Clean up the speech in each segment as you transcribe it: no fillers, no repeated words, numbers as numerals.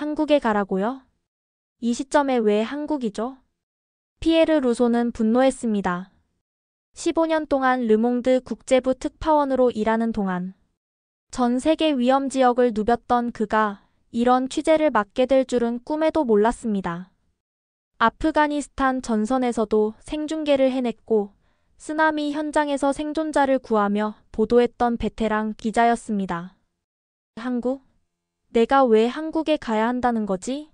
한국에 가라고요? 이 시점에 왜 한국이죠? 피에르 루소는 분노했습니다. 15년 동안 르몽드 국제부 특파원으로 일하는 동안 전 세계 위험 지역을 누볐던 그가 이런 취재를 맡게 될 줄은 꿈에도 몰랐습니다. 아프가니스탄 전선에서도 생중계를 해냈고 쓰나미 현장에서 생존자를 구하며 보도했던 베테랑 기자였습니다. 한국? 내가 왜 한국에 가야 한다는 거지?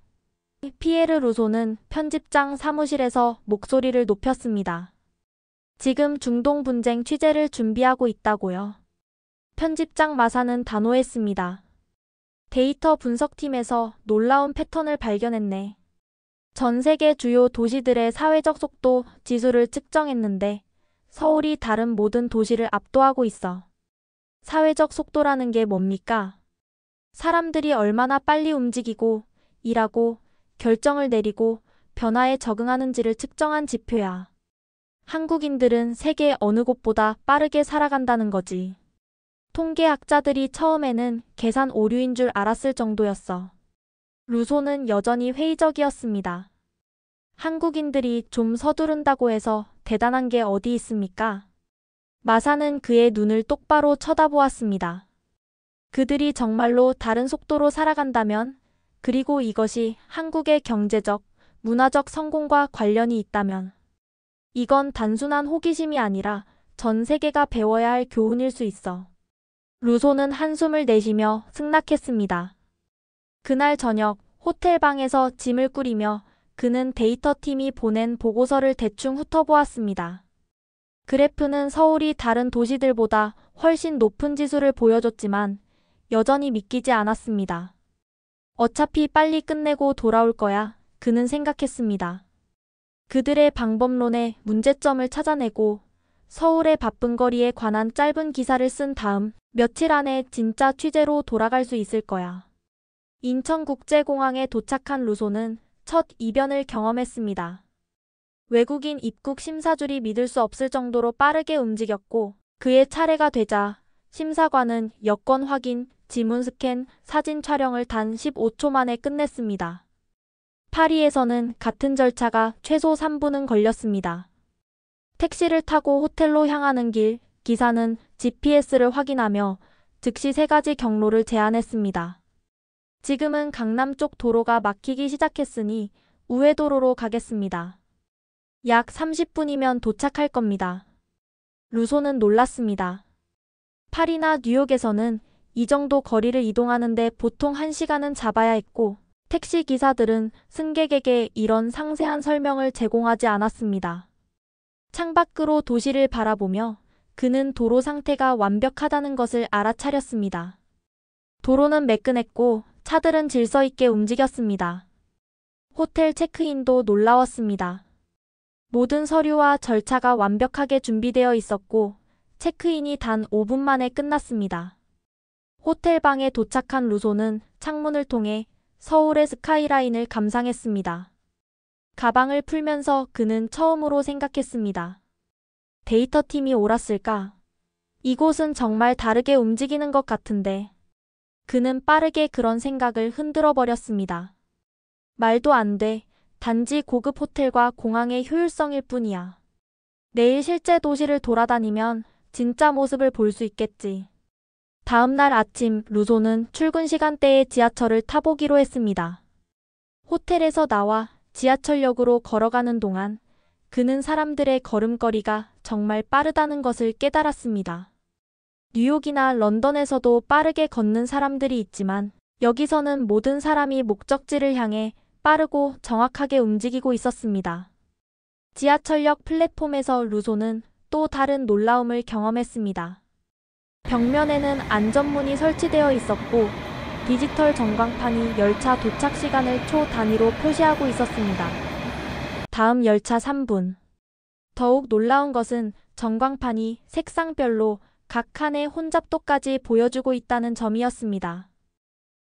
피에르 루소는 편집장 사무실에서 목소리를 높였습니다. 지금 중동 분쟁 취재를 준비하고 있다고요. 편집장 마사는 단호했습니다. 데이터 분석팀에서 놀라운 패턴을 발견했네. 전 세계 주요 도시들의 사회적 속도 지수를 측정했는데 서울이 다른 모든 도시를 압도하고 있어. 사회적 속도라는 게 뭡니까? 사람들이 얼마나 빨리 움직이고, 일하고, 결정을 내리고, 변화에 적응하는지를 측정한 지표야. 한국인들은 세계 어느 곳보다 빠르게 살아간다는 거지. 통계학자들이 처음에는 계산 오류인 줄 알았을 정도였어. 루소는 여전히 회의적이었습니다. 한국인들이 좀 서두른다고 해서 대단한 게 어디 있습니까? 마사는 그의 눈을 똑바로 쳐다보았습니다. 그들이 정말로 다른 속도로 살아간다면, 그리고 이것이 한국의 경제적, 문화적 성공과 관련이 있다면, 이건 단순한 호기심이 아니라 전 세계가 배워야 할 교훈일 수 있어. 루소는 한숨을 내쉬며 승낙했습니다. 그날 저녁 호텔 방에서 짐을 꾸리며 그는 데이터팀이 보낸 보고서를 대충 훑어보았습니다. 그래프는 서울이 다른 도시들보다 훨씬 높은 지수를 보여줬지만 여전히 믿기지 않았습니다. 어차피 빨리 끝내고 돌아올 거야, 그는 생각했습니다. 그들의 방법론의 문제점을 찾아내고 서울의 바쁜 거리에 관한 짧은 기사를 쓴 다음 며칠 안에 진짜 취재로 돌아갈 수 있을 거야. 인천국제공항에 도착한 루소는 첫 이변을 경험했습니다. 외국인 입국 심사줄이 믿을 수 없을 정도로 빠르게 움직였고 그의 차례가 되자 심사관은 여권 확인, 지문 스캔, 사진 촬영을 단 15초 만에 끝냈습니다. 파리에서는 같은 절차가 최소 3분은 걸렸습니다. 택시를 타고 호텔로 향하는 길, 기사는 GPS를 확인하며 즉시 3가지 경로를 제안했습니다. 지금은 강남 쪽 도로가 막히기 시작했으니 우회도로로 가겠습니다. 약 30분이면 도착할 겁니다. 루소는 놀랐습니다. 파리나 뉴욕에서는 이 정도 거리를 이동하는데 보통 1시간은 잡아야 했고 택시 기사들은 승객에게 이런 상세한 설명을 제공하지 않았습니다. 창밖으로 도시를 바라보며 그는 도로 상태가 완벽하다는 것을 알아차렸습니다. 도로는 매끈했고 차들은 질서 있게 움직였습니다. 호텔 체크인도 놀라웠습니다. 모든 서류와 절차가 완벽하게 준비되어 있었고 체크인이 단 5분 만에 끝났습니다. 호텔 방에 도착한 루소는 창문을 통해 서울의 스카이라인을 감상했습니다. 가방을 풀면서 그는 처음으로 생각했습니다. 데이터팀이 옳았을까? 이곳은 정말 다르게 움직이는 것 같은데. 그는 빠르게 그런 생각을 흔들어 버렸습니다. 말도 안 돼. 단지 고급 호텔과 공항의 효율성일 뿐이야. 내일 실제 도시를 돌아다니면 진짜 모습을 볼 수 있겠지. 다음 날 아침 루소는 출근 시간대에 지하철을 타보기로 했습니다. 호텔에서 나와 지하철역으로 걸어가는 동안 그는 사람들의 걸음걸이가 정말 빠르다는 것을 깨달았습니다. 뉴욕이나 런던에서도 빠르게 걷는 사람들이 있지만 여기서는 모든 사람이 목적지를 향해 빠르고 정확하게 움직이고 있었습니다. 지하철역 플랫폼에서 루소는 또 다른 놀라움을 경험했습니다. 벽면에는 안전문이 설치되어 있었고 디지털 전광판이 열차 도착 시간을 초 단위로 표시하고 있었습니다. 다음 열차 3분. 더욱 놀라운 것은 전광판이 색상별로 각 칸의 혼잡도까지 보여주고 있다는 점이었습니다.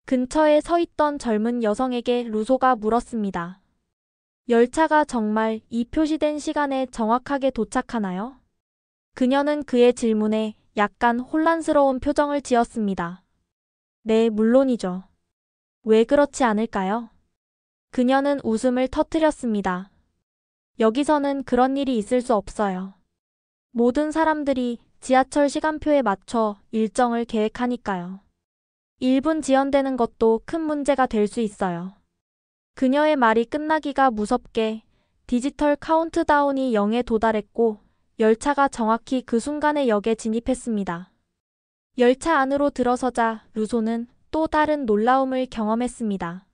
근처에 서 있던 젊은 여성에게 루소가 물었습니다. 열차가 정말 이 표시된 시간에 정확하게 도착하나요? 그녀는 그의 질문에 약간 혼란스러운 표정을 지었습니다. 네, 물론이죠. 왜 그렇지 않을까요? 그녀는 웃음을 터뜨렸습니다. 여기서는 그런 일이 있을 수 없어요. 모든 사람들이 지하철 시간표에 맞춰 일정을 계획하니까요. 1분 지연되는 것도 큰 문제가 될 수 있어요. 그녀의 말이 끝나기가 무섭게 디지털 카운트다운이 0에 도달했고 열차가 정확히 그 순간에 역에 진입했습니다. 열차 안으로 들어서자 루소는 또 다른 놀라움을 경험했습니다.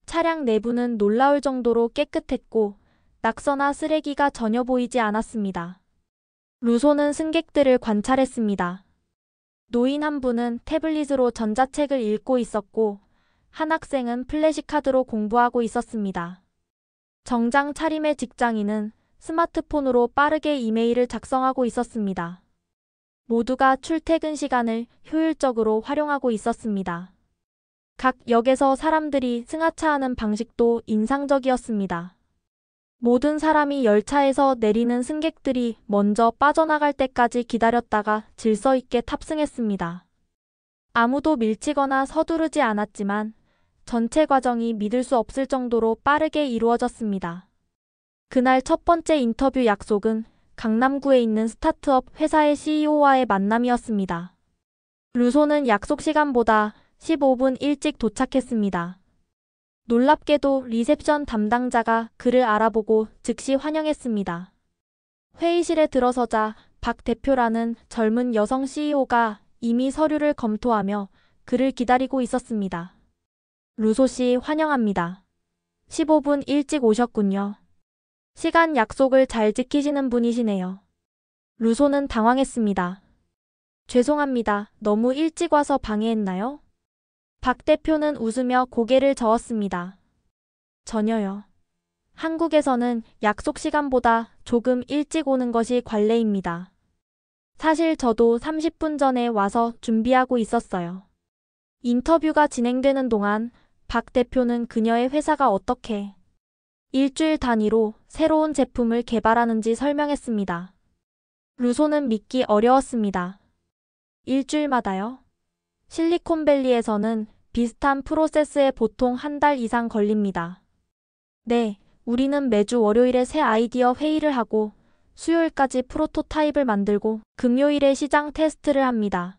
차량 내부는 놀라울 정도로 깨끗했고 낙서나 쓰레기가 전혀 보이지 않았습니다. 루소는 승객들을 관찰했습니다. 노인 한 분은 태블릿으로 전자책을 읽고 있었고 한 학생은 플래시카드로 공부하고 있었습니다. 정장 차림의 직장인은 스마트폰으로 빠르게 이메일을 작성하고 있었습니다. 모두가 출퇴근 시간을 효율적으로 활용하고 있었습니다. 각 역에서 사람들이 승하차하는 방식도 인상적이었습니다. 모든 사람이 열차에서 내리는 승객들이 먼저 빠져나갈 때까지 기다렸다가 질서 있게 탑승했습니다. 아무도 밀치거나 서두르지 않았지만 전체 과정이 믿을 수 없을 정도로 빠르게 이루어졌습니다. 그날 첫 번째 인터뷰 약속은 강남구에 있는 스타트업 회사의 CEO와의 만남이었습니다. 루소는 약속 시간보다 15분 일찍 도착했습니다. 놀랍게도 리셉션 담당자가 그를 알아보고 즉시 환영했습니다. 회의실에 들어서자 박 대표라는 젊은 여성 CEO가 이미 서류를 검토하며 그를 기다리고 있었습니다. 루소 씨 환영합니다. 15분 일찍 오셨군요. 시간 약속을 잘 지키시는 분이시네요. 루소는 당황했습니다. 죄송합니다. 너무 일찍 와서 방해했나요? 박 대표는 웃으며 고개를 저었습니다. 전혀요. 한국에서는 약속 시간보다 조금 일찍 오는 것이 관례입니다. 사실 저도 30분 전에 와서 준비하고 있었어요. 인터뷰가 진행되는 동안 박 대표는 그녀의 회사가 어떻게 일주일 단위로 새로운 제품을 개발하는지 설명했습니다. 루소는 믿기 어려웠습니다. 일주일마다요? 실리콘밸리에서는 비슷한 프로세스에 보통 한 달 이상 걸립니다. 네, 우리는 매주 월요일에 새 아이디어 회의를 하고 수요일까지 프로토타입을 만들고 금요일에 시장 테스트를 합니다.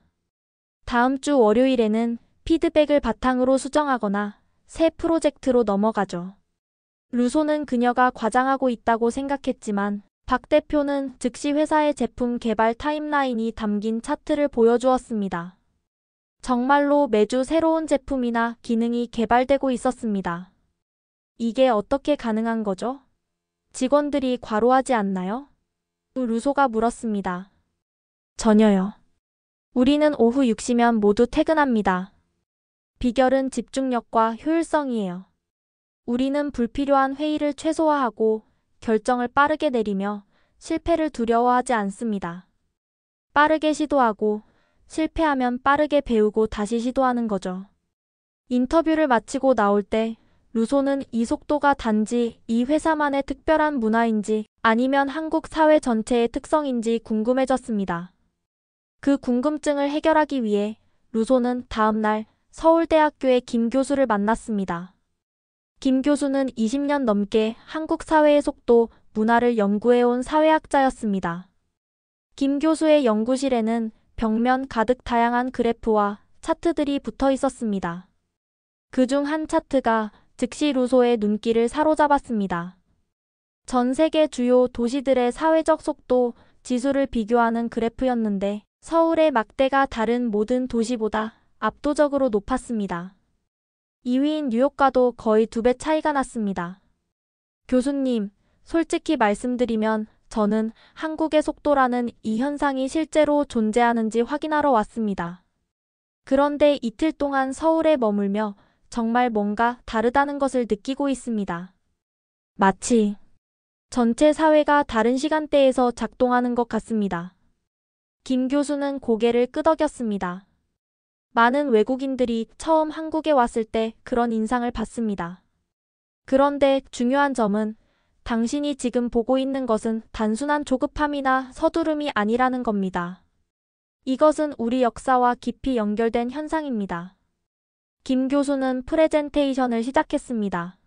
다음 주 월요일에는 피드백을 바탕으로 수정하거나 새 프로젝트로 넘어가죠. 루소는 그녀가 과장하고 있다고 생각했지만 박 대표는 즉시 회사의 제품 개발 타임라인이 담긴 차트를 보여주었습니다. 정말로 매주 새로운 제품이나 기능이 개발되고 있었습니다. 이게 어떻게 가능한 거죠? 직원들이 과로하지 않나요? 루소가 물었습니다. 전혀요. 우리는 오후 6시면 모두 퇴근합니다. 비결은 집중력과 효율성이에요. 우리는 불필요한 회의를 최소화하고 결정을 빠르게 내리며 실패를 두려워하지 않습니다. 빠르게 시도하고 실패하면 빠르게 배우고 다시 시도하는 거죠. 인터뷰를 마치고 나올 때 루소는 이 속도가 단지 이 회사만의 특별한 문화인지 아니면 한국 사회 전체의 특성인지 궁금해졌습니다. 그 궁금증을 해결하기 위해 루소는 다음 날 서울대학교의 김 교수를 만났습니다. 김 교수는 20년 넘게 한국 사회의 속도, 문화를 연구해온 사회학자였습니다. 김 교수의 연구실에는 벽면 가득 다양한 그래프와 차트들이 붙어 있었습니다. 그중 한 차트가 즉시 루소의 눈길을 사로잡았습니다. 전 세계 주요 도시들의 사회적 속도 지수를 비교하는 그래프였는데 서울의 막대가 다른 모든 도시보다 압도적으로 높았습니다. 2위인 뉴욕과도 거의 2배 차이가 났습니다. 교수님, 솔직히 말씀드리면 저는 한국의 속도라는 이 현상이 실제로 존재하는지 확인하러 왔습니다. 그런데 이틀 동안 서울에 머물며 정말 뭔가 다르다는 것을 느끼고 있습니다. 마치 전체 사회가 다른 시간대에서 작동하는 것 같습니다. 김 교수는 고개를 끄덕였습니다. 많은 외국인들이 처음 한국에 왔을 때 그런 인상을 받습니다. 그런데 중요한 점은 당신이 지금 보고 있는 것은 단순한 조급함이나 서두름이 아니라는 겁니다. 이것은 우리 역사와 깊이 연결된 현상입니다. 김 교수는 프레젠테이션을 시작했습니다.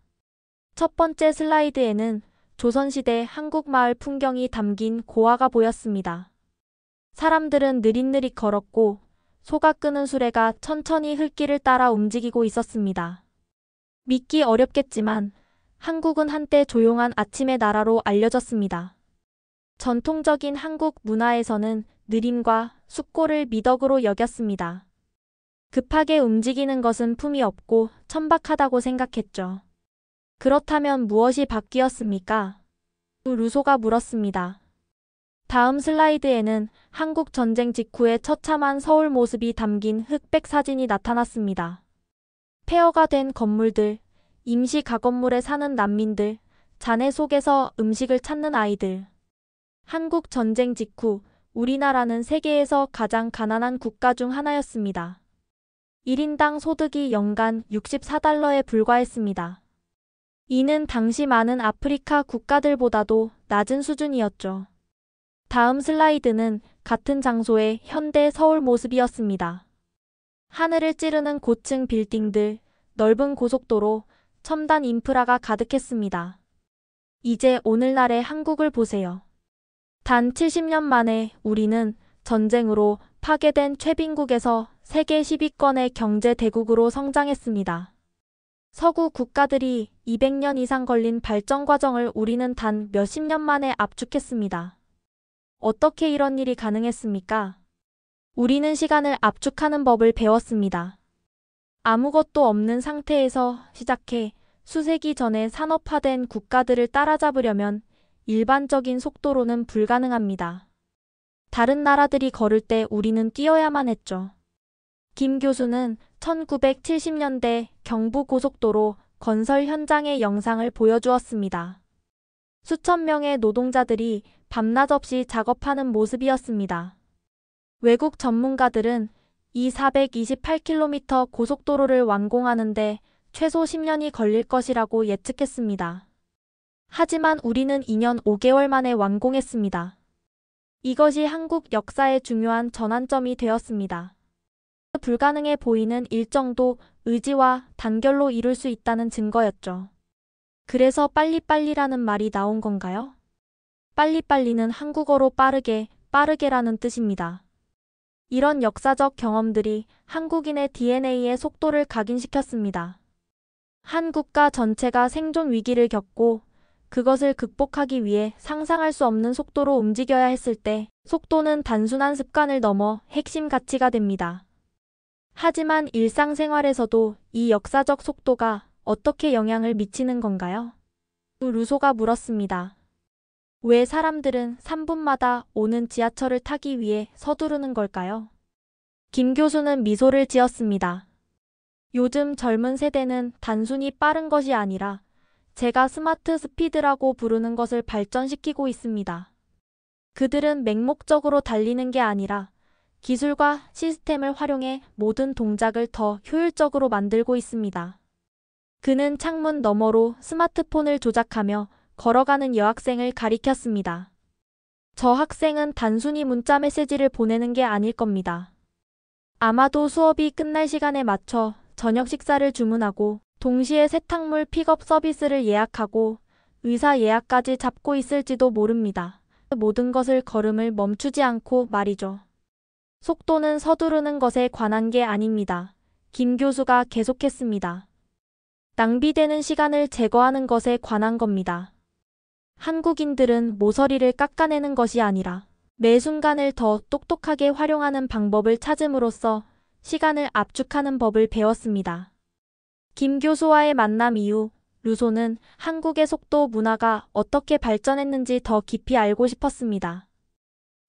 첫 번째 슬라이드에는 조선시대 한국 마을 풍경이 담긴 고화가 보였습니다. 사람들은 느릿느릿 걸었고 소가 끄는 수레가 천천히 흙길을 따라 움직이고 있었습니다. 믿기 어렵겠지만 한국은 한때 조용한 아침의 나라로 알려졌습니다. 전통적인 한국 문화에서는 느림과 숙고를 미덕으로 여겼습니다. 급하게 움직이는 것은 품이 없고 천박하다고 생각했죠. 그렇다면 무엇이 바뀌었습니까? 루소가 물었습니다. 다음 슬라이드에는 한국 전쟁 직후의 처참한 서울 모습이 담긴 흑백 사진이 나타났습니다. 폐허가 된 건물들, 임시 가건물에 사는 난민들, 잔해 속에서 음식을 찾는 아이들. 한국 전쟁 직후 우리나라는 세계에서 가장 가난한 국가 중 하나였습니다. 1인당 소득이 연간 64달러에 불과했습니다. 이는 당시 많은 아프리카 국가들보다도 낮은 수준이었죠. 다음 슬라이드는 같은 장소의 현대 서울 모습이었습니다. 하늘을 찌르는 고층 빌딩들, 넓은 고속도로, 첨단 인프라가 가득했습니다. 이제 오늘날의 한국을 보세요. 단 70년 만에 우리는 전쟁으로 파괴된 최빈국에서 세계 10위권의 경제 대국으로 성장했습니다. 서구 국가들이 200년 이상 걸린 발전 과정을 우리는 단 몇십 년 만에 압축했습니다. 어떻게 이런 일이 가능했습니까? 우리는 시간을 압축하는 법을 배웠습니다. 아무것도 없는 상태에서 시작해 수세기 전에 산업화된 국가들을 따라잡으려면 일반적인 속도로는 불가능합니다. 다른 나라들이 걸을 때 우리는 뛰어야만 했죠. 김 교수는 1970년대 경부고속도로 건설 현장의 영상을 보여주었습니다. 수천 명의 노동자들이 밤낮 없이 작업하는 모습이었습니다. 외국 전문가들은 이 428km 고속도로를 완공하는데 최소 10년이 걸릴 것이라고 예측했습니다. 하지만 우리는 2년 5개월 만에 완공했습니다. 이것이 한국 역사의 중요한 전환점이 되었습니다. 불가능해 보이는 일정도 의지와 단결로 이룰 수 있다는 증거였죠. 그래서 빨리빨리라는 말이 나온 건가요? 빨리빨리는 한국어로 빠르게, 빠르게라는 뜻입니다. 이런 역사적 경험들이 한국인의 DNA의 속도를 각인시켰습니다. 한 국가 전체가 생존 위기를 겪고 그것을 극복하기 위해 상상할 수 없는 속도로 움직여야 했을 때 속도는 단순한 습관을 넘어 핵심 가치가 됩니다. 하지만 일상생활에서도 이 역사적 속도가 어떻게 영향을 미치는 건가요? 루소가 물었습니다. 왜 사람들은 3분마다 오는 지하철을 타기 위해 서두르는 걸까요? 김 교수는 미소를 지었습니다. 요즘 젊은 세대는 단순히 빠른 것이 아니라 제가 스마트 스피드라고 부르는 것을 발전시키고 있습니다. 그들은 맹목적으로 달리는 게 아니라 기술과 시스템을 활용해 모든 동작을 더 효율적으로 만들고 있습니다. 그는 창문 너머로 스마트폰을 조작하며 걸어가는 여학생을 가리켰습니다. 저 학생은 단순히 문자 메시지를 보내는 게 아닐 겁니다. 아마도 수업이 끝날 시간에 맞춰 저녁 식사를 주문하고 동시에 세탁물 픽업 서비스를 예약하고 의사 예약까지 잡고 있을지도 모릅니다. 모든 것을 걸음을 멈추지 않고 말이죠. 속도는 서두르는 것에 관한 게 아닙니다. 김 교수가 계속했습니다. 낭비되는 시간을 제거하는 것에 관한 겁니다. 한국인들은 모서리를 깎아내는 것이 아니라 매 순간을 더 똑똑하게 활용하는 방법을 찾음으로써 시간을 압축하는 법을 배웠습니다. 김 교수와의 만남 이후 루소는 한국의 속도 문화가 어떻게 발전했는지 더 깊이 알고 싶었습니다.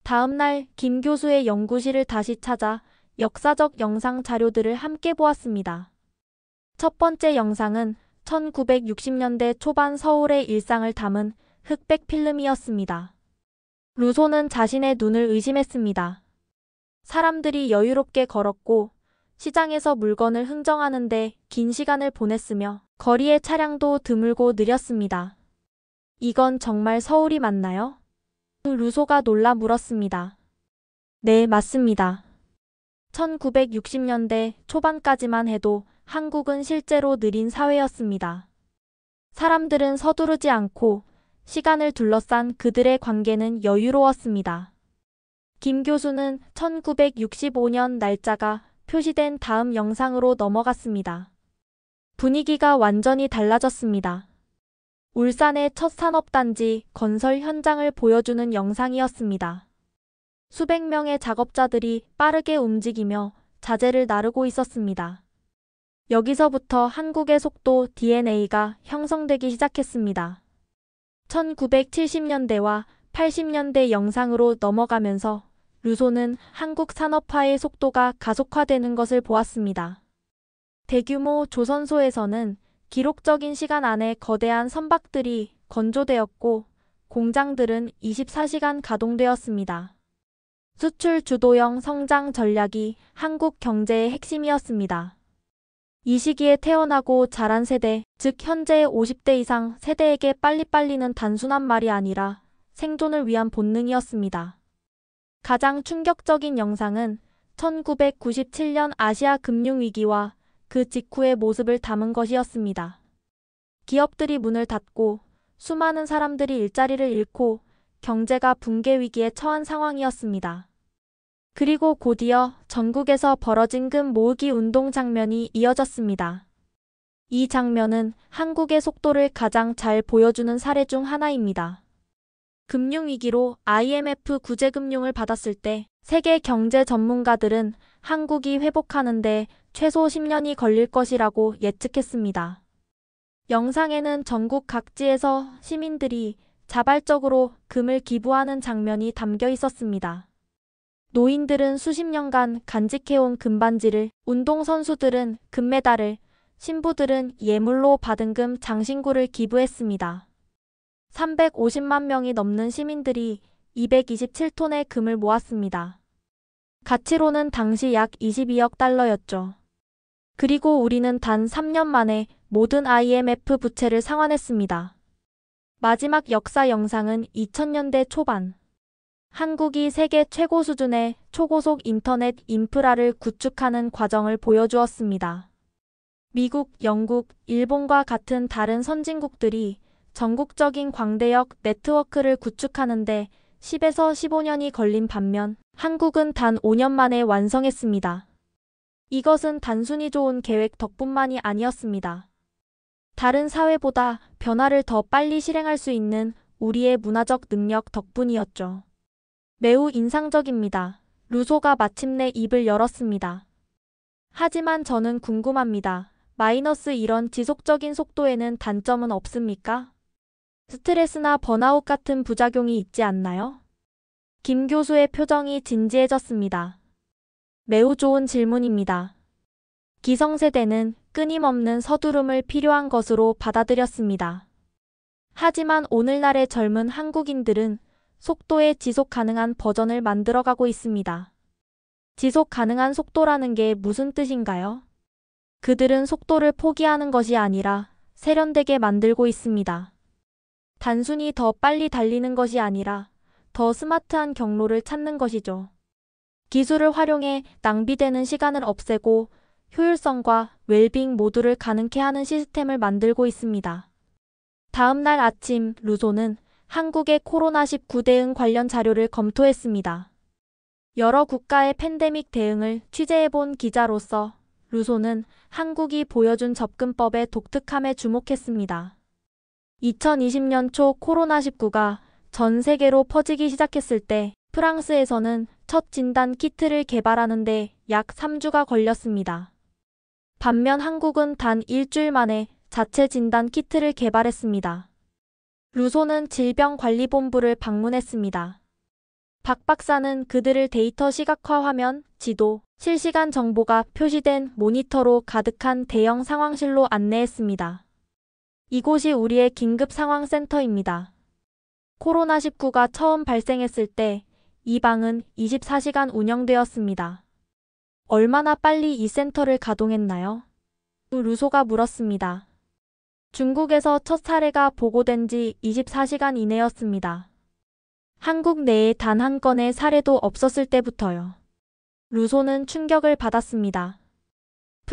다음 날 김 교수의 연구실을 다시 찾아 역사적 영상 자료들을 함께 보았습니다. 첫 번째 영상은 1960년대 초반 서울의 일상을 담은 흑백 필름이었습니다. 루소는 자신의 눈을 의심했습니다. 사람들이 여유롭게 걸었고 시장에서 물건을 흥정하는데 긴 시간을 보냈으며 거리의 차량도 드물고 느렸습니다. 이건 정말 서울이 맞나요? 루소가 놀라 물었습니다. 네, 맞습니다. 1960년대 초반까지만 해도 한국은 실제로 느린 사회였습니다. 사람들은 서두르지 않고 시간을 둘러싼 그들의 관계는 여유로웠습니다. 김 교수는 1965년 날짜가 표시된 다음 영상으로 넘어갔습니다. 분위기가 완전히 달라졌습니다. 울산의 첫 산업단지 건설 현장을 보여주는 영상이었습니다. 수백 명의 작업자들이 빠르게 움직이며 자재를 나르고 있었습니다. 여기서부터 한국의 속도 DNA가 형성되기 시작했습니다. 1970년대와 80년대 영상으로 넘어가면서 루소는 한국 산업화의 속도가 가속화되는 것을 보았습니다. 대규모 조선소에서는 기록적인 시간 안에 거대한 선박들이 건조되었고 공장들은 24시간 가동되었습니다. 수출 주도형 성장 전략이 한국 경제의 핵심이었습니다. 이 시기에 태어나고 자란 세대, 즉 현재의 50대 이상 세대에게 빨리빨리는 단순한 말이 아니라 생존을 위한 본능이었습니다. 가장 충격적인 영상은 1997년 아시아 금융위기와 그 직후의 모습을 담은 것이었습니다. 기업들이 문을 닫고 수많은 사람들이 일자리를 잃고 경제가 붕괴 위기에 처한 상황이었습니다. 그리고 곧이어 전국에서 벌어진 금 모으기 운동 장면이 이어졌습니다. 이 장면은 한국의 속도를 가장 잘 보여주는 사례 중 하나입니다. 금융위기로 IMF 구제금융을 받았을 때 세계 경제 전문가들은 한국이 회복하는데 최소 10년이 걸릴 것이라고 예측했습니다. 영상에는 전국 각지에서 시민들이 자발적으로 금을 기부하는 장면이 담겨 있었습니다. 노인들은 수십 년간 간직해온 금반지를, 운동선수들은 금메달을, 신부들은 예물로 받은 금 장신구를 기부했습니다. 350만 명이 넘는 시민들이 227톤의 금을 모았습니다. 가치로는 당시 약 22억 달러였죠. 그리고 우리는 단 3년 만에 모든 IMF 부채를 상환했습니다. 마지막 역사 영상은 2000년대 초반. 한국이 세계 최고 수준의 초고속 인터넷 인프라를 구축하는 과정을 보여주었습니다. 미국, 영국, 일본과 같은 다른 선진국들이 전국적인 광대역 네트워크를 구축하는데 10에서 15년이 걸린 반면 한국은 단 5년 만에 완성했습니다. 이것은 단순히 좋은 계획 덕분만이 아니었습니다. 다른 사회보다 변화를 더 빨리 실행할 수 있는 우리의 문화적 능력 덕분이었죠. 매우 인상적입니다. 루소가 마침내 입을 열었습니다. 하지만 저는 궁금합니다. 마이너스 이런 지속적인 속도에는 단점은 없습니까? 스트레스나 번아웃 같은 부작용이 있지 않나요? 김 교수의 표정이 진지해졌습니다. 매우 좋은 질문입니다. 기성세대는 끊임없는 서두름을 필요한 것으로 받아들였습니다. 하지만 오늘날의 젊은 한국인들은 속도의 지속 가능한 버전을 만들어가고 있습니다. 지속 가능한 속도라는 게 무슨 뜻인가요? 그들은 속도를 포기하는 것이 아니라 세련되게 만들고 있습니다. 단순히 더 빨리 달리는 것이 아니라 더 스마트한 경로를 찾는 것이죠. 기술을 활용해 낭비되는 시간을 없애고 효율성과 웰빙 모두를 가능케 하는 시스템을 만들고 있습니다. 다음 날 아침 루소는 한국의 코로나19 대응 관련 자료를 검토했습니다. 여러 국가의 팬데믹 대응을 취재해본 기자로서 루소는 한국이 보여준 접근법의 독특함에 주목했습니다. 2020년 초 코로나19가 전 세계로 퍼지기 시작했을 때 프랑스에서는 첫 진단 키트를 개발하는 데 약 3주가 걸렸습니다. 반면 한국은 단 일주일 만에 자체 진단 키트를 개발했습니다. 루소는 질병관리본부를 방문했습니다. 박 박사는 그들을 데이터 시각화 화면, 지도, 실시간 정보가 표시된 모니터로 가득한 대형 상황실로 안내했습니다. 이곳이 우리의 긴급상황센터입니다. 코로나19가 처음 발생했을 때 이 방은 24시간 운영되었습니다. 얼마나 빨리 이 센터를 가동했나요? 루소가 물었습니다. 중국에서 첫 사례가 보고된 지 24시간 이내였습니다. 한국 내에 단 한 건의 사례도 없었을 때부터요. 루소는 충격을 받았습니다.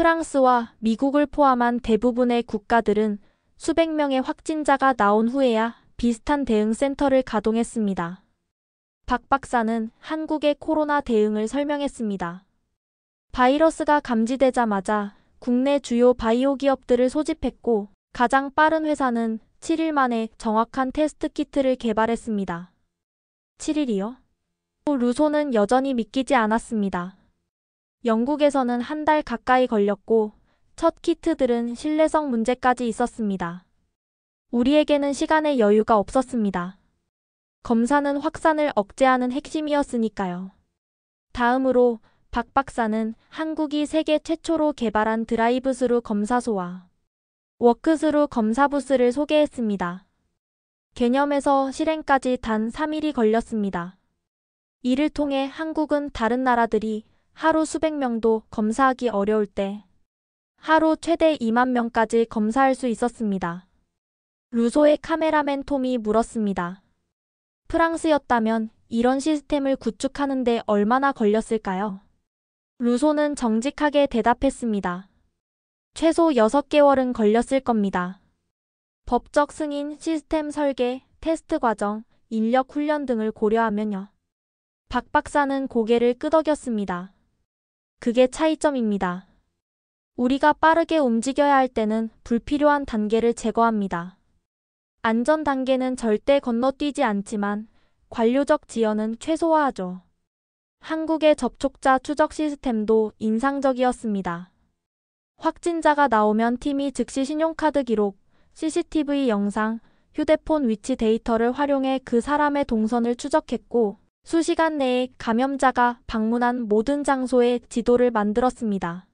프랑스와 미국을 포함한 대부분의 국가들은 수백 명의 확진자가 나온 후에야 비슷한 대응 센터를 가동했습니다. 박 박사는 한국의 코로나 대응을 설명했습니다. 바이러스가 감지되자마자 국내 주요 바이오 기업들을 소집했고 가장 빠른 회사는 7일 만에 정확한 테스트 키트를 개발했습니다. 7일이요? 루소는 여전히 믿기지 않았습니다. 영국에서는 한 달 가까이 걸렸고 첫 키트들은 신뢰성 문제까지 있었습니다. 우리에게는 시간의 여유가 없었습니다. 검사는 확산을 억제하는 핵심이었으니까요. 다음으로 박 박사는 한국이 세계 최초로 개발한 드라이브스루 검사소와 워크스루 검사 부스를 소개했습니다. 개념에서 실행까지 단 3일이 걸렸습니다. 이를 통해 한국은 다른 나라들이 하루 수백 명도 검사하기 어려울 때 하루 최대 2만 명까지 검사할 수 있었습니다. 루소의 카메라맨 톰이 물었습니다. 프랑스였다면 이런 시스템을 구축하는 데 얼마나 걸렸을까요? 루소는 정직하게 대답했습니다. 최소 6개월은 걸렸을 겁니다. 법적 승인, 시스템 설계, 테스트 과정, 인력 훈련 등을 고려하면요. 박 박사는 고개를 끄덕였습니다. 그게 차이점입니다. 우리가 빠르게 움직여야 할 때는 불필요한 단계를 제거합니다. 안전 단계는 절대 건너뛰지 않지만 관료적 지연은 최소화하죠. 한국의 접촉자 추적 시스템도 인상적이었습니다. 확진자가 나오면 팀이 즉시 신용카드 기록, CCTV 영상, 휴대폰 위치 데이터를 활용해 그 사람의 동선을 추적했고 수시간 내에 감염자가 방문한 모든 장소의 지도를 만들었습니다.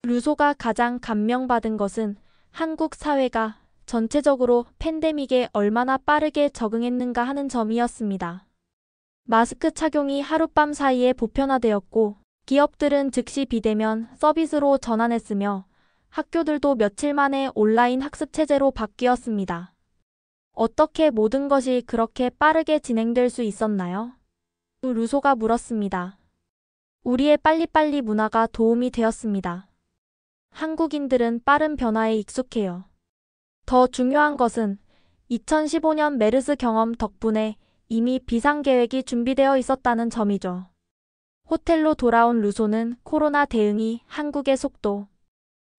루소가 가장 감명받은 것은 한국 사회가 전체적으로 팬데믹에 얼마나 빠르게 적응했는가 하는 점이었습니다. 마스크 착용이 하룻밤 사이에 보편화되었고 기업들은 즉시 비대면 서비스로 전환했으며 학교들도 며칠 만에 온라인 학습 체제로 바뀌었습니다. 어떻게 모든 것이 그렇게 빠르게 진행될 수 있었나요? 루소가 물었습니다. 우리의 빨리빨리 문화가 도움이 되었습니다. 한국인들은 빠른 변화에 익숙해요. 더 중요한 것은 2015년 메르스 경험 덕분에 이미 비상계획이 준비되어 있었다는 점이죠. 호텔로 돌아온 루소는 코로나 대응이 한국의 속도,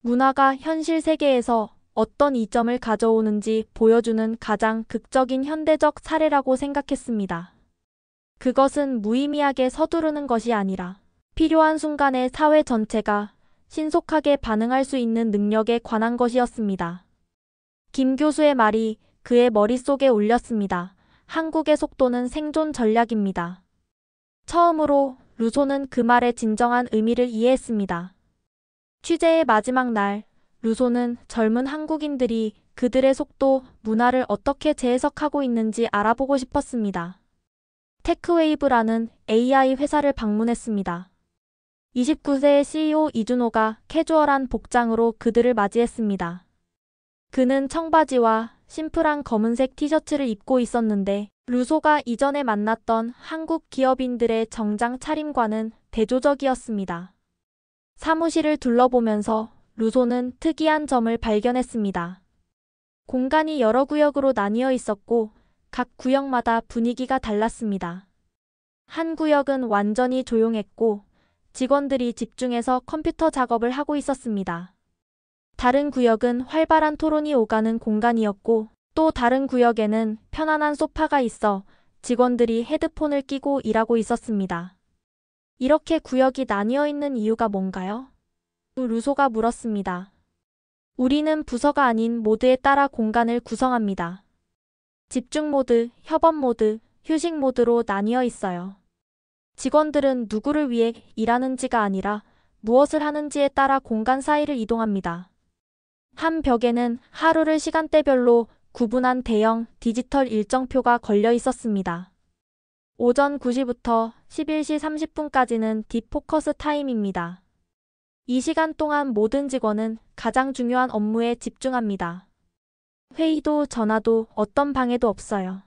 문화가 현실 세계에서 어떤 이점을 가져오는지 보여주는 가장 극적인 현대적 사례라고 생각했습니다. 그것은 무의미하게 서두르는 것이 아니라 필요한 순간에 사회 전체가 신속하게 반응할 수 있는 능력에 관한 것이었습니다. 김 교수의 말이 그의 머릿속에 울렸습니다. 한국의 속도는 생존 전략입니다. 처음으로 루소는 그 말의 진정한 의미를 이해했습니다. 취재의 마지막 날, 루소는 젊은 한국인들이 그들의 속도, 문화를 어떻게 재해석하고 있는지 알아보고 싶었습니다. 테크웨이브라는 AI 회사를 방문했습니다. 29세의 CEO 이준호가 캐주얼한 복장으로 그들을 맞이했습니다. 그는 청바지와 심플한 검은색 티셔츠를 입고 있었는데 루소가 이전에 만났던 한국 기업인들의 정장 차림과는 대조적이었습니다. 사무실을 둘러보면서 루소는 특이한 점을 발견했습니다. 공간이 여러 구역으로 나뉘어 있었고 각 구역마다 분위기가 달랐습니다. 한 구역은 완전히 조용했고 직원들이 집중해서 컴퓨터 작업을 하고 있었습니다. 다른 구역은 활발한 토론이 오가는 공간이었고 또 다른 구역에는 편안한 소파가 있어 직원들이 헤드폰을 끼고 일하고 있었습니다. 이렇게 구역이 나뉘어 있는 이유가 뭔가요? 루소가 물었습니다. 우리는 부서가 아닌 모드에 따라 공간을 구성합니다. 집중 모드, 협업 모드, 휴식 모드로 나뉘어 있어요. 직원들은 누구를 위해 일하는지가 아니라 무엇을 하는지에 따라 공간 사이를 이동합니다. 한 벽에는 하루를 시간대별로 구분한 대형 디지털 일정표가 걸려 있었습니다. 오전 9시부터 11시 30분까지는 딥포커스 타임입니다. 이 시간 동안 모든 직원은 가장 중요한 업무에 집중합니다. 회의도 전화도 어떤 방해도 없어요.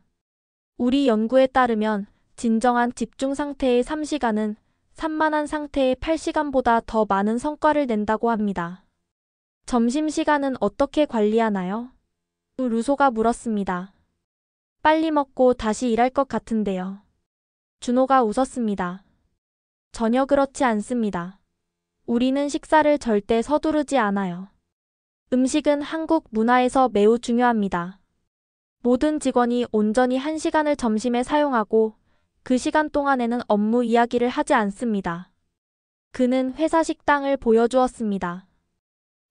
우리 연구에 따르면 진정한 집중 상태의 3시간은 산만한 상태의 8시간보다 더 많은 성과를 낸다고 합니다. 점심시간은 어떻게 관리하나요? 루소가 물었습니다. 빨리 먹고 다시 일할 것 같은데요. 준호가 웃었습니다. 전혀 그렇지 않습니다. 우리는 식사를 절대 서두르지 않아요. 음식은 한국 문화에서 매우 중요합니다. 모든 직원이 온전히 1시간을 점심에 사용하고 그 시간 동안에는 업무 이야기를 하지 않습니다. 그는 회사 식당을 보여주었습니다.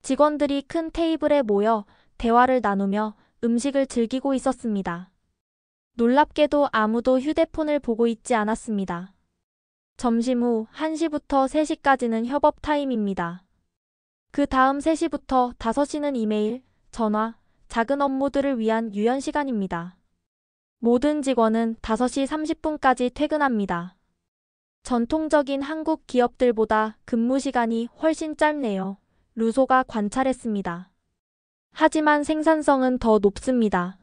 직원들이 큰 테이블에 모여 대화를 나누며 음식을 즐기고 있었습니다. 놀랍게도 아무도 휴대폰을 보고 있지 않았습니다. 점심 후 1시부터 3시까지는 협업 타임입니다. 그 다음 3시부터 5시는 이메일, 전화, 작은 업무들을 위한 유연 시간입니다. 모든 직원은 5시 30분까지 퇴근합니다. 전통적인 한국 기업들보다 근무 시간이 훨씬 짧네요. 루소가 관찰했습니다. 하지만 생산성은 더 높습니다.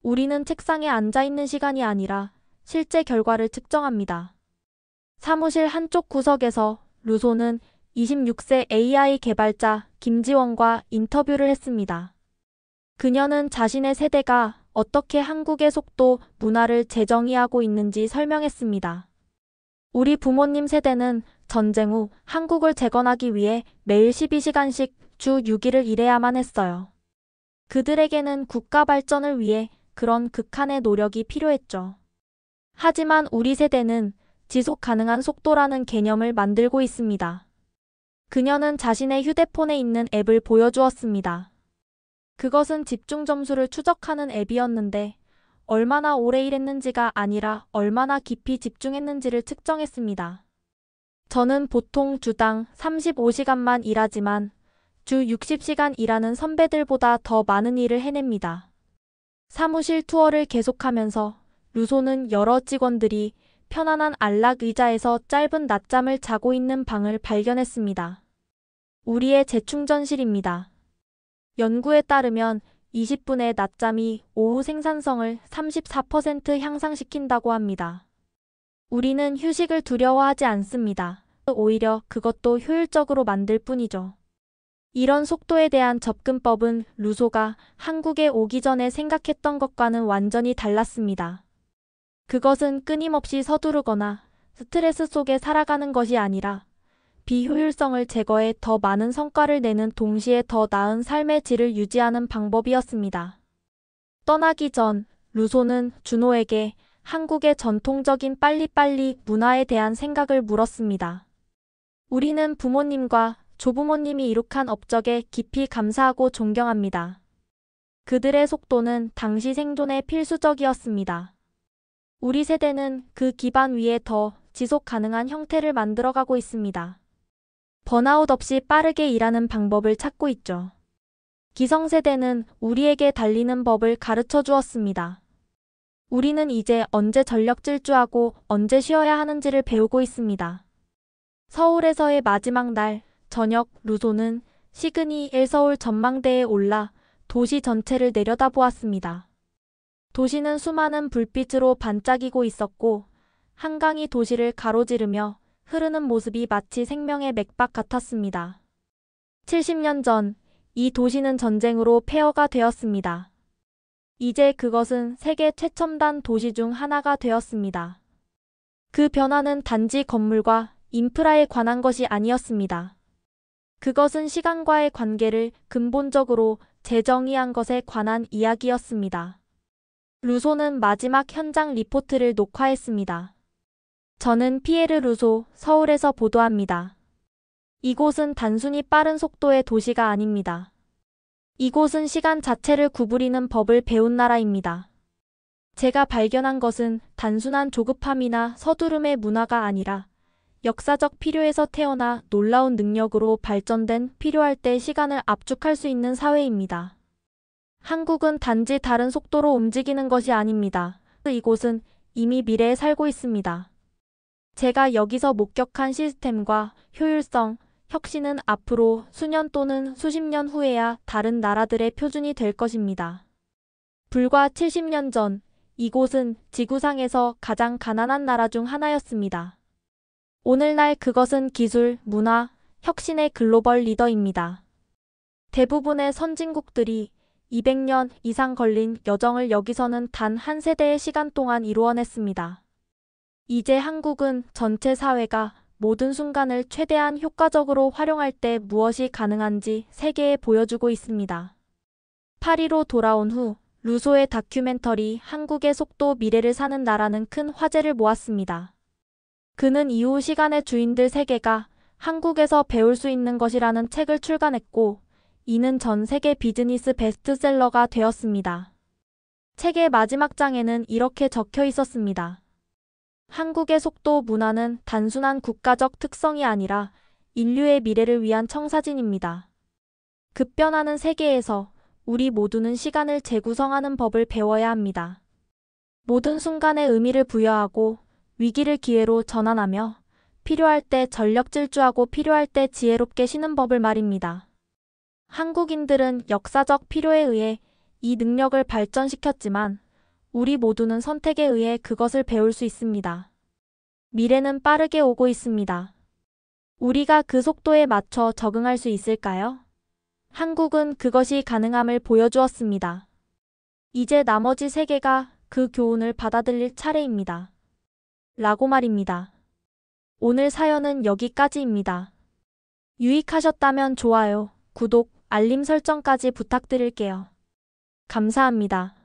우리는 책상에 앉아 있는 시간이 아니라 실제 결과를 측정합니다. 사무실 한쪽 구석에서 루소는 26세 AI 개발자 김지원과 인터뷰를 했습니다. 그녀는 자신의 세대가 어떻게 한국의 속도, 문화를 재정의하고 있는지 설명했습니다. 우리 부모님 세대는 전쟁 후 한국을 재건하기 위해 매일 12시간씩 주 6일을 일해야만 했어요. 그들에게는 국가 발전을 위해 그런 극한의 노력이 필요했죠. 하지만 우리 세대는 지속 가능한 속도라는 개념을 만들고 있습니다. 그녀는 자신의 휴대폰에 있는 앱을 보여주었습니다. 그것은 집중 점수를 추적하는 앱이었는데 얼마나 오래 일했는지가 아니라 얼마나 깊이 집중했는지를 측정했습니다. 저는 보통 주당 35시간만 일하지만 주 60시간 일하는 선배들보다 더 많은 일을 해냅니다. 사무실 투어를 계속하면서 루소는 여러 직원들이 편안한 안락 의자에서 짧은 낮잠을 자고 있는 방을 발견했습니다. 우리의 재충전실입니다. 연구에 따르면 20분의 낮잠이 오후 생산성을 34% 향상시킨다고 합니다. 우리는 휴식을 두려워하지 않습니다. 오히려 그것도 효율적으로 만들 뿐이죠. 이런 속도에 대한 접근법은 루소가 한국에 오기 전에 생각했던 것과는 완전히 달랐습니다. 그것은 끊임없이 서두르거나 스트레스 속에 살아가는 것이 아니라 비효율성을 제거해 더 많은 성과를 내는 동시에 더 나은 삶의 질을 유지하는 방법이었습니다. 떠나기 전 루소는 준호에게 한국의 전통적인 빨리빨리 문화에 대한 생각을 물었습니다. 우리는 부모님과 조부모님이 이룩한 업적에 깊이 감사하고 존경합니다. 그들의 속도는 당시 생존에 필수적이었습니다. 우리 세대는 그 기반 위에 더 지속 가능한 형태를 만들어가고 있습니다. 번아웃 없이 빠르게 일하는 방법을 찾고 있죠. 기성세대는 우리에게 달리는 법을 가르쳐 주었습니다. 우리는 이제 언제 전력 질주하고 언제 쉬어야 하는지를 배우고 있습니다. 서울에서의 마지막 날 저녁 루소는 시그니 1서울 전망대에 올라 도시 전체를 내려다보았습니다. 도시는 수많은 불빛으로 반짝이고 있었고 한강이 도시를 가로지르며 흐르는 모습이 마치 생명의 맥박 같았습니다. 70년 전 이 도시는 전쟁으로 폐허가 되었습니다. 이제 그것은 세계 최첨단 도시 중 하나가 되었습니다. 그 변화는 단지 건물과 인프라에 관한 것이 아니었습니다. 그것은 시간과의 관계를 근본적으로 재정의한 것에 관한 이야기였습니다. 루소는 마지막 현장 리포트를 녹화했습니다. 저는 피에르 루소, 서울에서 보도합니다. 이곳은 단순히 빠른 속도의 도시가 아닙니다. 이곳은 시간 자체를 구부리는 법을 배운 나라입니다. 제가 발견한 것은 단순한 조급함이나 서두름의 문화가 아니라 역사적 필요에서 태어나 놀라운 능력으로 발전된 필요할 때 시간을 압축할 수 있는 사회입니다. 한국은 단지 다른 속도로 움직이는 것이 아닙니다. 이곳은 이미 미래에 살고 있습니다. 제가 여기서 목격한 시스템과 효율성, 혁신은 앞으로 수년 또는 수십 년 후에야 다른 나라들의 표준이 될 것입니다. 불과 70년 전 이곳은 지구상에서 가장 가난한 나라 중 하나였습니다. 오늘날 그것은 기술, 문화, 혁신의 글로벌 리더입니다. 대부분의 선진국들이 200년 이상 걸린 여정을 여기서는 단 한 세대의 시간 동안 이루어냈습니다. 이제 한국은 전체 사회가 모든 순간을 최대한 효과적으로 활용할 때 무엇이 가능한지 세계에 보여주고 있습니다. 파리로 돌아온 후 루소의 다큐멘터리 한국의 속도 미래를 사는 나라는 큰 화제를 모았습니다. 그는 이후 시간의 주인들 세계가 한국에서 배울 수 있는 것이라는 책을 출간했고, 이는 전 세계 비즈니스 베스트셀러가 되었습니다. 책의 마지막 장에는 이렇게 적혀 있었습니다. 한국의 속도 문화는 단순한 국가적 특성이 아니라 인류의 미래를 위한 청사진입니다. 급변하는 세계에서 우리 모두는 시간을 재구성하는 법을 배워야 합니다. 모든 순간에 의미를 부여하고 위기를 기회로 전환하며 필요할 때 전력 질주하고 필요할 때 지혜롭게 쉬는 법을 말입니다. 한국인들은 역사적 필요에 의해 이 능력을 발전시켰지만 우리 모두는 선택에 의해 그것을 배울 수 있습니다. 미래는 빠르게 오고 있습니다. 우리가 그 속도에 맞춰 적응할 수 있을까요? 한국은 그것이 가능함을 보여주었습니다. 이제 나머지 세계가 그 교훈을 받아들일 차례입니다. 라고 말입니다. 오늘 사연은 여기까지입니다. 유익하셨다면 좋아요, 구독, 알림 설정까지 부탁드릴게요. 감사합니다.